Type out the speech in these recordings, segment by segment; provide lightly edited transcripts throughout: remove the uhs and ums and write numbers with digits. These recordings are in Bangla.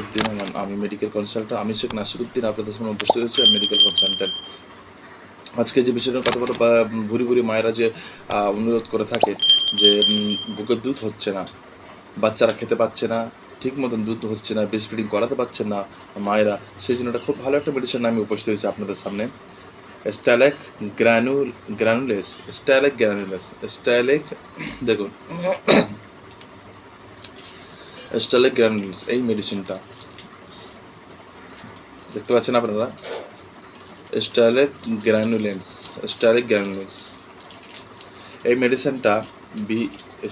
উদ্দিন, আমি মেডিকেল কনসালটেন্ট, আমি শেখ নাসিরুদ্দিন আপনাদের সামনে উপস্থিত হয়েছি, মেডিকেল কনসালটেন্ট। আজকে যে বিষয়টা কথা বলো, ভুরি ভুরি মায়েরা যে অনুরোধ করে থাকে যে বুকের দুধ হচ্ছে না, বাচ্চারা খেতে পাচ্ছে না, ঠিক মতন দুধ হচ্ছে না, ব্রেস্ট ফিডিং করাতে পারছেন না মায়েরা, সেই জন্য একটা খুব ভালো একটা মেডিসিন আমি উপস্থিত হয়েছি আপনাদের সামনে। স্টাইলেক গ্রানুলেস, স্টাইলেক দেখুন, স্টাইলেক গ্রানুলেস, এই মেডিসিনটা দেখতে পাচ্ছেন আপনারা, স্টাইলেক গ্রানুলেন্স এই মেডিসিনটা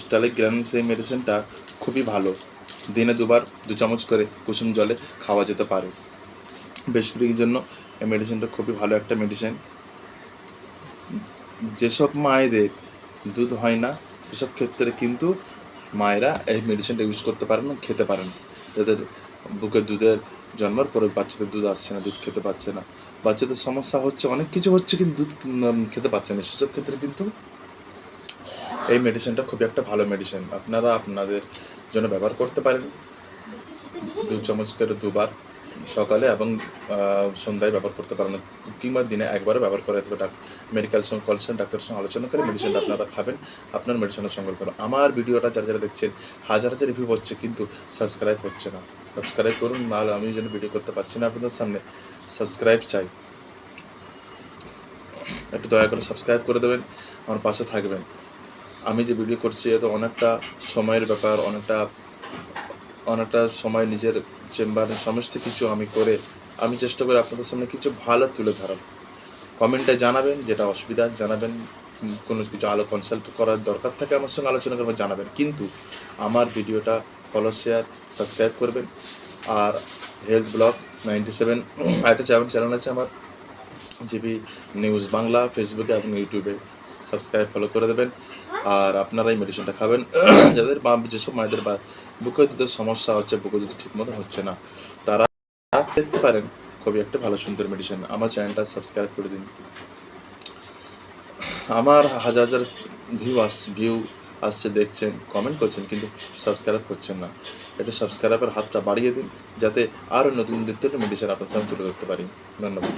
স্টাইলেক গ্রানুলেন্স এই মেডিসিনটা খুবই ভালো। দিনে 2 চামচ করে কুসুম জলে খাওয়া যেতে পারে। ব্রেস্ট ফিডিংয়ের জন্য এই মেডিসিনটা খুবই ভালো একটা মেডিসিন। যেসব মায়েদের দুধ হয় না সেসব ক্ষেত্রে কিন্তু মায়েরা এই মেডিসিনটা ইউজ করতে পারেন, খেতে পারেন। যাদের বুকের দুধের জন্মের পরে বাচ্চাদের দুধ আসছে না, দুধ খেতে পাচ্ছে না, বাচ্চাদের সমস্যা হচ্ছে, অনেক কিছু হচ্ছে, কিন্তু দুধ খেতে পাচ্ছে না, সেসব ক্ষেত্রে কিন্তু এই মেডিসিনটা খুবই একটা ভালো মেডিসিন। আপনারা আপনাদের জন্য ব্যবহার করতে পারেন। 2 চামচ করে 2 বার সকালে এবং সন্ধ্যায় ব্যবহার করতে পারেন, কিংবা দিনে একবারও ব্যবহার করা যেতে পারে। মেডিকেল কনসালটেন্ট ডাক্তারের সঙ্গে আলোচনা করে মেডিসিনটা আপনারা খাবেন, আপনার মেডিসিনের সঙ্গে করুন। আমার ভিডিওটা যারা দেখছেন হাজার হাজার রিভিউ হচ্ছে, কিন্তু সাবস্ক্রাইব হচ্ছে না। সাবস্ক্রাইব করুন, নাহলে আমি যেন ভিডিও করতে পারছি না আপনাদের সামনে। সাবস্ক্রাইব চাই, একটু দয়া করে সাবস্ক্রাইব করে দেবেন, আমার পাশে থাকবেন। আমি যে ভিডিও করছি এত অনেকটা সময়ের ব্যাপার, অনেকটা সময় নিজের চেম্বারে সমস্ত কিছু আমি করে আমি চেষ্টা করি আপনাদের সামনে কিছু ভালো তুলে ধরার। কমেন্টে জানাবেন, যেটা অসুবিধা জানাবেন, কোনো কিছু কনসাল্ট করার দরকার থাকে আমার সঙ্গে আলোচনা করবেন, জানাবেন। কিন্তু আমার ভিডিওটা ফলো, শেয়ার, সাবস্ক্রাইব করবেন। আর হেলথ ব্লগ 97 একটা চ্যানেল আছে আমার, জিবি নিউজ বাংলা, ফেসবুকে এবং ইউটিউবে সাবস্ক্রাইব ফলো করে দেবেন। আর আপনারা এই মেডিসিনটা খাবেন। যাদের যেসব মায়েদের বা বুকের দুধের সমস্যা হচ্ছে, বুকের দুধ ঠিক মতো হচ্ছে না, তারা দেখতে পারেন। খুবই একটা ভালো সুন্দর মেডিসিন। আমার চ্যানেলটা সাবস্ক্রাইব করে দিন। আমার হাজার হাজার ভিউ আসছে, দেখছেন, কমেন্ট করছেন, কিন্তু সাবস্ক্রাইব করছেন না। একটু সাবস্ক্রাইবের হাতটা বাড়িয়ে দিন, যাতে আরও নতুন মেডিসিন আপনার সামনে তুলে ধরতে পারি। ধন্যবাদ।